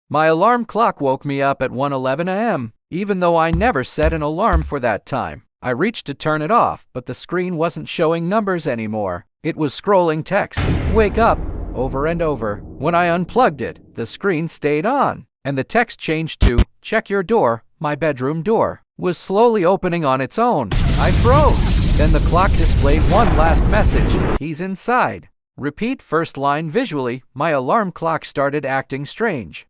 My alarm clock woke me up at 1:11 a.m., even though I never set an alarm for that time. I reached to turn it off, but the screen wasn't showing numbers anymore. It was scrolling text, "Wake up," over and over. When I unplugged it, the screen stayed on, and the text changed to, "Check your door." My bedroom door was slowly opening on its own. I froze. Then the clock displayed one last message: "He's inside." Repeat first line visually. My alarm clock started acting strange.